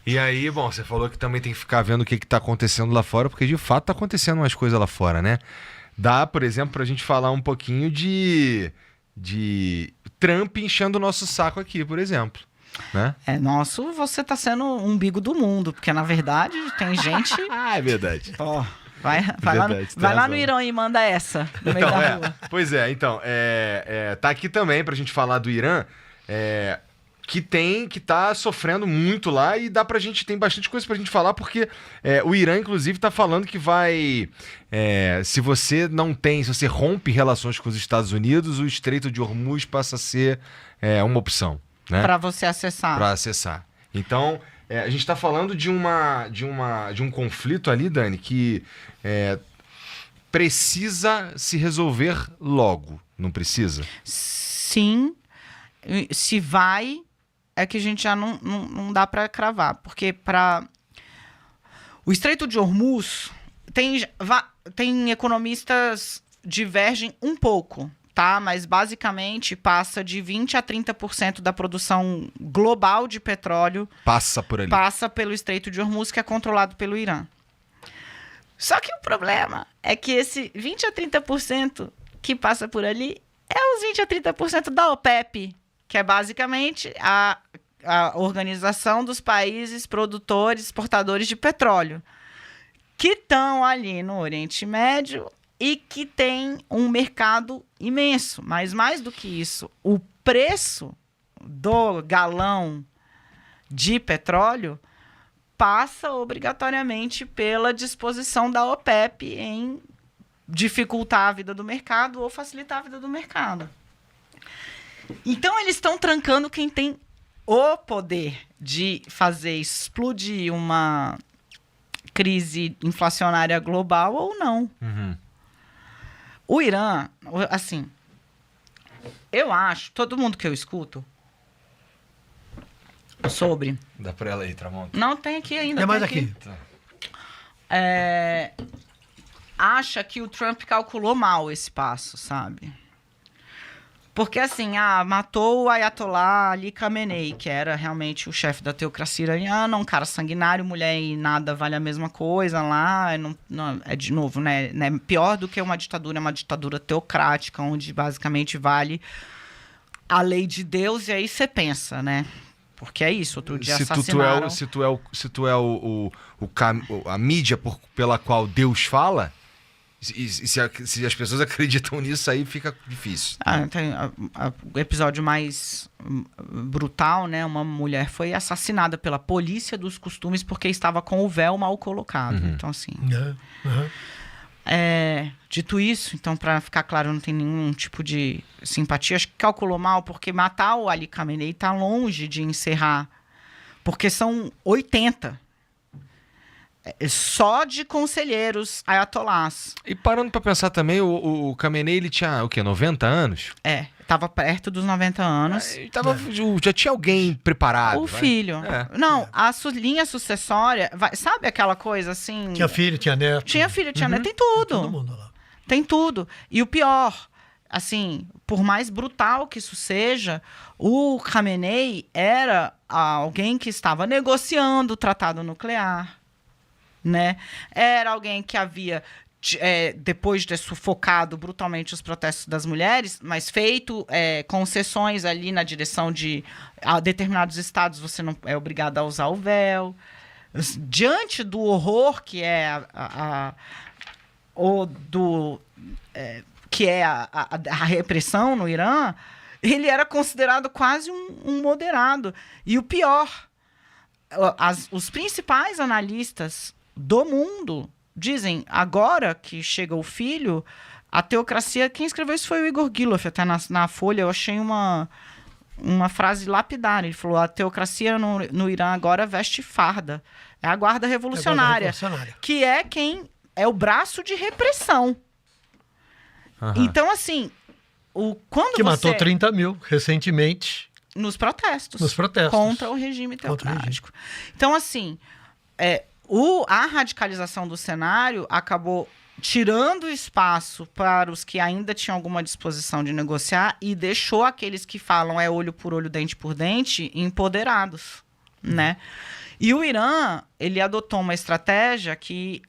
E aí, bom, você falou que também tem que ficar vendo o que tá acontecendo lá fora, porque de fato tá acontecendo umas coisas lá fora, né? Dá, por exemplo, pra gente falar um pouquinho de Trump enchendo o nosso saco aqui, por exemplo. Né? Você tá sendo o umbigo do mundo, porque na verdade tem gente... É verdade. Vai lá no Irã e manda essa no meio da rua. Pois é, então, tá aqui também pra gente falar do Irã, que tá sofrendo muito lá e tem bastante coisa pra gente falar, porque o Irã, inclusive, tá falando que vai... se você rompe relações com os Estados Unidos, o Estreito de Hormuz passa a ser uma opção. Né? Para você acessar. Para acessar. Então, a gente está falando de um conflito ali, Dani, que precisa se resolver logo, não precisa? Sim. Se vai, é que a gente já não dá para cravar. Porque o Estreito de Hormuz, tem economistas divergem um pouco. Tá, mas basicamente passa de 20% a 30% da produção global de petróleo passa por ali. Passa pelo Estreito de Hormuz, que é controlado pelo Irã. Só que o problema é que esse 20% a 30% que passa por ali é os 20% a 30% da OPEP, que é basicamente a organização dos países produtores, exportadores de petróleo, que estão ali no Oriente Médio e que tem um mercado imenso. Mas mais do que isso, o preço do galão de petróleo passa obrigatoriamente pela disposição da OPEP em dificultar a vida do mercado ou facilitar a vida do mercado. Então, eles estão trancando quem tem o poder de fazer explodir uma crise inflacionária global ou não. Uhum. O Irã, assim, eu acho, todo mundo que eu escuto sobre... Dá pra ela aí, Tramonta. Não, tem aqui ainda. É mais aqui. Acha que o Trump calculou mal esse passo, sabe? Porque, assim, matou o Ayatollah Ali Khamenei, que era realmente o chefe da teocracia iraniana, um cara sanguinário, mulher e nada vale a mesma coisa lá. De novo, né? Pior do que uma ditadura teocrática, onde basicamente vale a lei de Deus, e aí você pensa, né? Porque é isso, outro dia assassinaram... Se tu é a mídia pela qual Deus fala... E se as pessoas acreditam nisso, aí fica difícil. Tem o episódio mais brutal, né? Uma mulher foi assassinada pela polícia dos costumes porque estava com o véu mal colocado. Uhum. Então, assim... dito isso, então, para ficar claro, não tem nenhum tipo de simpatia. Acho que calculou mal, porque matar o Ali Khamenei está longe de encerrar. Porque são 80... só de conselheiros ayatolás. E parando pra pensar também, o Khamenei, ele tinha, o quê, 90 anos? Tava perto dos 90 anos. Já tinha alguém preparado. O filho. Não, a linha sucessória, sabe aquela coisa assim... Tinha filho, tinha neto. Tinha filho, tinha neto, tem tudo. Todo mundo lá. Tem tudo. E o pior, assim, por mais brutal que isso seja, o Khamenei era alguém que estava negociando o tratado nuclear. Né? Era alguém que havia, depois de ter sufocado brutalmente os protestos das mulheres, mas feito concessões ali na direção de determinados estados, você não é obrigado a usar o véu. Diante do horror que é a repressão no Irã, ele era considerado quase um moderado. E o pior, os principais analistas do mundo dizem, agora que chega o filho, a teocracia... Quem escreveu isso foi o Igor Giloff, até na Folha eu achei uma frase lapidar. Ele falou, a teocracia no Irã agora veste farda. É a guarda revolucionária. Que é quem é o braço de repressão. Uhum. Então, assim... Que matou 30 mil recentemente. Nos protestos. Contra o regime teocrático. Então, assim... a radicalização do cenário acabou tirando espaço para os que ainda tinham alguma disposição de negociar e deixou aqueles que falam olho por olho, dente por dente, empoderados, né? E o Irã, ele adotou uma estratégia que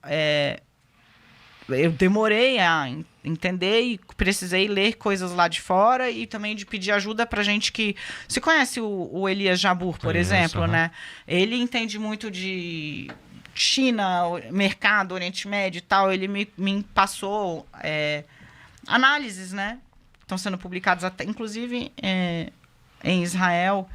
eu demorei a entender e precisei ler coisas lá de fora e também de pedir ajuda pra gente que... Você conhece o Elias Jabbour, por exemplo, né? Ele entende muito de China, mercado, Oriente Médio e tal. Ele me passou análises, né? Estão sendo publicadas até, inclusive, em Israel.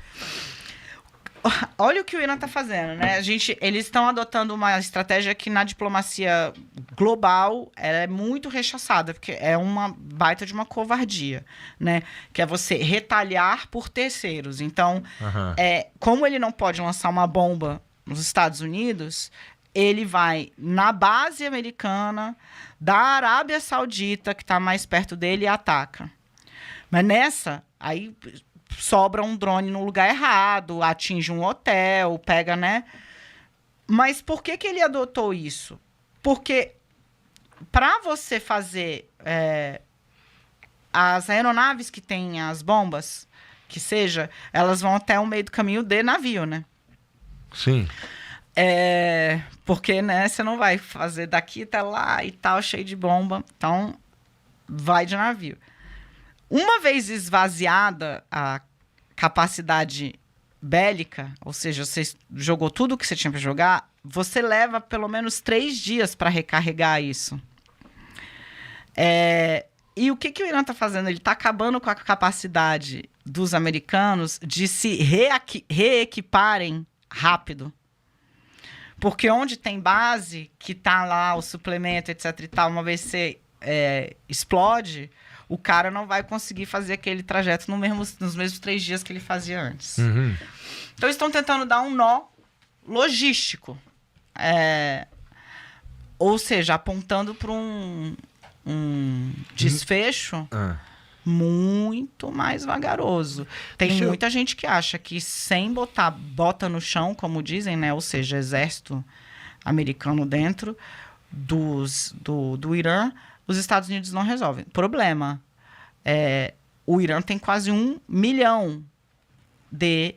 Olha o que o Irã está fazendo, né? Eles estão adotando uma estratégia que na diplomacia global ela é muito rechaçada, porque é uma baita de uma covardia, né? Que é você retalhar por terceiros. Então, como ele não pode lançar uma bomba nos Estados Unidos, ele vai na base americana da Arábia Saudita, que está mais perto dele, e ataca. Mas nessa, aí... sobra um drone no lugar errado, atinge um hotel, pega, né? Mas por que ele adotou isso? Porque para você fazer as aeronaves que têm as bombas, que seja, elas vão até o meio do caminho de navio, né? Sim. Porque, né, você não vai fazer daqui até lá e tal, cheio de bomba. Então, vai de navio. Uma vez esvaziada a capacidade bélica, ou seja, você jogou tudo que você tinha para jogar, você leva pelo menos 3 dias para recarregar isso. E o que o Irã está fazendo? Ele está acabando com a capacidade dos americanos de se reequiparem rápido. Porque onde tem base, que está lá o suplemento, etc e tal, uma vez você explode... o cara não vai conseguir fazer aquele trajeto nos mesmos 3 dias que ele fazia antes. Uhum. Então, eles estão tentando dar um nó logístico. Ou seja, apontando para um desfecho muito mais vagaroso. Tem muita gente que acha que sem botar bota no chão, como dizem, né? Ou seja, exército americano dentro do Irã, os Estados Unidos não resolvem. Problema. O Irã tem quase 1 milhão de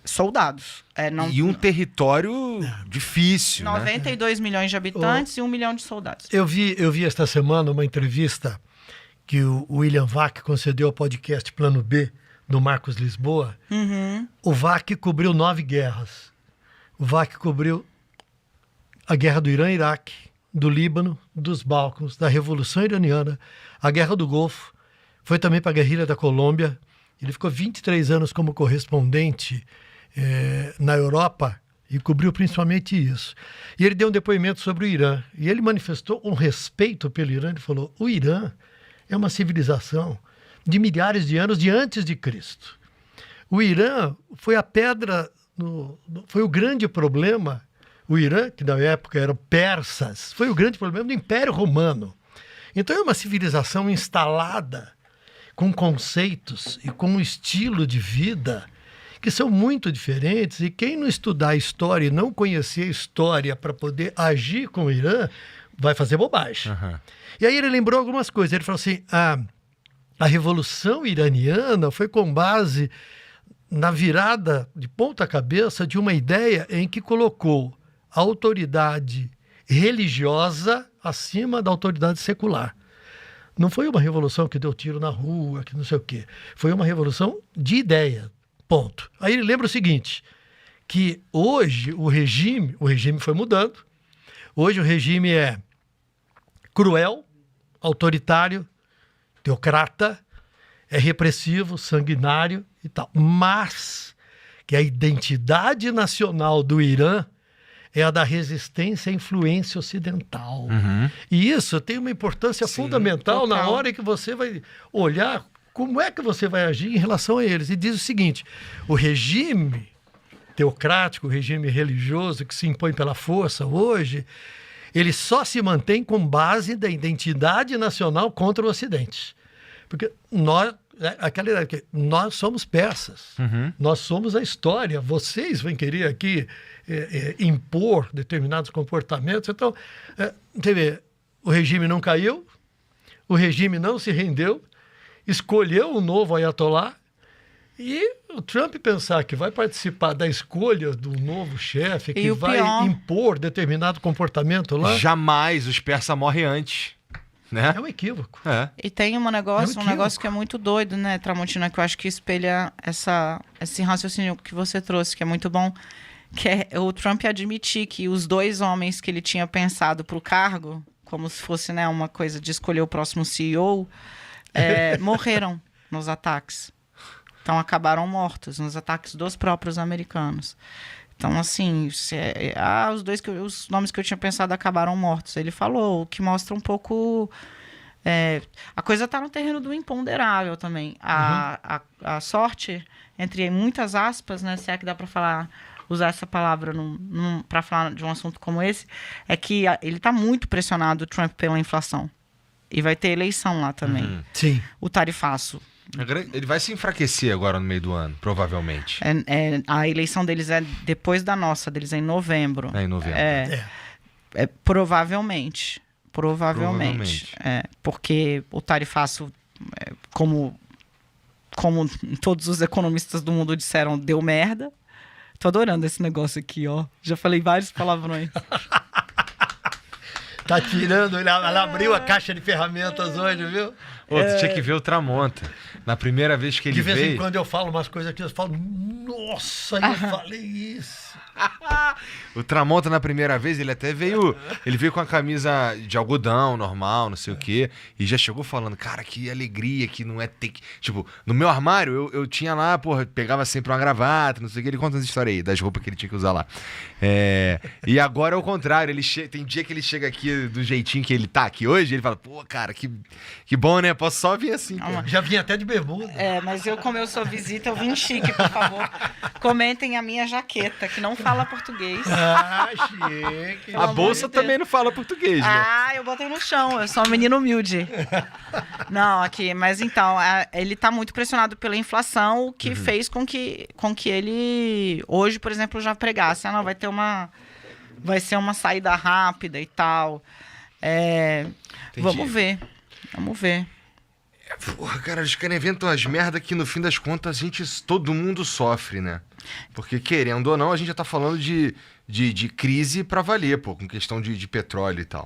soldados. E um território difícil, 92 milhões de habitantes e 1 milhão de soldados. Eu vi esta semana uma entrevista que o William Vac concedeu ao podcast Plano B, do Marcos Lisboa. Uhum. O Vac cobriu 9 guerras. O Vac cobriu a guerra do Irã e Iraque, do Líbano, dos Balcãs, da Revolução Iraniana, a Guerra do Golfo, foi também para a guerrilha da Colômbia. Ele ficou 23 anos como correspondente na Europa e cobriu principalmente isso. E ele deu um depoimento sobre o Irã. E ele manifestou um respeito pelo Irã. Ele falou, o Irã é uma civilização de milhares de anos de antes de Cristo. O Irã foi a pedra, foi o grande problema. O Irã, que na época eram persas, foi o grande problema do Império Romano. Então é uma civilização instalada com conceitos e com um estilo de vida que são muito diferentes, e quem não estudar a história e não conhecer a história para poder agir com o Irã, vai fazer bobagem. Uhum. E aí ele lembrou algumas coisas. Ele falou assim, a Revolução Iraniana foi com base na virada de ponta cabeça de uma ideia em que colocou a autoridade religiosa acima da autoridade secular. Não foi uma revolução que deu tiro na rua, que não sei o quê. Foi uma revolução de ideia, ponto. Aí ele lembra o seguinte, que hoje o regime foi mudando. Hoje o regime é cruel, autoritário, teocrata, é repressivo, sanguinário e tal. Mas que a identidade nacional do Irã é a da resistência à influência ocidental. Uhum. E isso tem uma importância fundamental na hora que você vai olhar como é que você vai agir em relação a eles. E diz o seguinte, o regime teocrático, o regime religioso que se impõe pela força hoje, ele só se mantém com base da identidade nacional contra o Ocidente. Porque nós somos persas, nós somos a história, vocês vão querer aqui impor determinados comportamentos. Então, o regime não caiu, o regime não se rendeu, escolheu um novo ayatolá, E o Trump pensar que vai participar da escolha do novo chefe, que o vai pior- impor determinado comportamento lá, Jamais os persas morrem antes, né? é um equívoco. É. E tem um negócio equívoco. que é muito doido, né, Tramontina, que eu acho que espelha esse raciocínio que você trouxe, que é muito bom, que é o Trump admitir que os 2 homens que ele tinha pensado para o cargo, como se fosse, né, uma coisa de escolher o próximo CEO, morreram nos ataques. Então acabaram mortos nos ataques dos próprios americanos. Então, assim, os nomes que eu tinha pensado acabaram mortos. Ele falou, o que mostra um pouco... a coisa está no terreno do imponderável também. A sorte, entre muitas aspas, né, se é que dá para usar essa palavra para falar de um assunto como esse, é que ele está muito pressionado, o Trump, pela inflação. E vai ter eleição lá também. Sim. O tarifaço. Ele vai se enfraquecer agora no meio do ano, provavelmente. A eleição deles é depois da nossa, deles é em novembro. É em novembro. Provavelmente. Provavelmente. Porque o tarifaço, como todos os economistas do mundo disseram, deu merda. Tô adorando esse negócio aqui, ó. Já falei vários palavrões. Tá tirando, ela abriu a caixa de ferramentas hoje, viu? Tu tinha que ver o Tramonta. Na primeira vez que ele De vez em veio... quando eu falo umas coisas aqui, eu falo, nossa, eu falei isso. O Tramonta, na primeira vez, ele até veio... Ele veio com a camisa de algodão, normal, não sei o quê. E já chegou falando, cara, que alegria que não é ter que... Tipo, no meu armário, eu tinha lá, porra, pegava sempre uma gravata, não sei o quê. Ele conta essa história aí, das roupas que ele tinha que usar lá. E agora é o contrário. Tem dia que ele chega aqui do jeitinho que ele tá aqui hoje, ele fala, pô, cara, que bom, né? Posso só vir assim, cara. Já vim até de bermuda. Mas como eu sou visita, eu vim chique, por favor. Comentem a minha jaqueta, que não fala português. Ah, chique. A bolsa também não fala português, né? Eu botei no chão, eu sou um menino humilde. Não, mas então, ele tá muito pressionado pela inflação, o que fez com que ele, hoje, por exemplo, já pregasse, não, vai ser uma saída rápida e tal. Vamos ver. Porra, cara, eles querem inventar umas merda que no fim das contas todo mundo sofre, né? Porque querendo ou não, a gente já tá falando de crise pra valer, pô, com questão de petróleo e tal.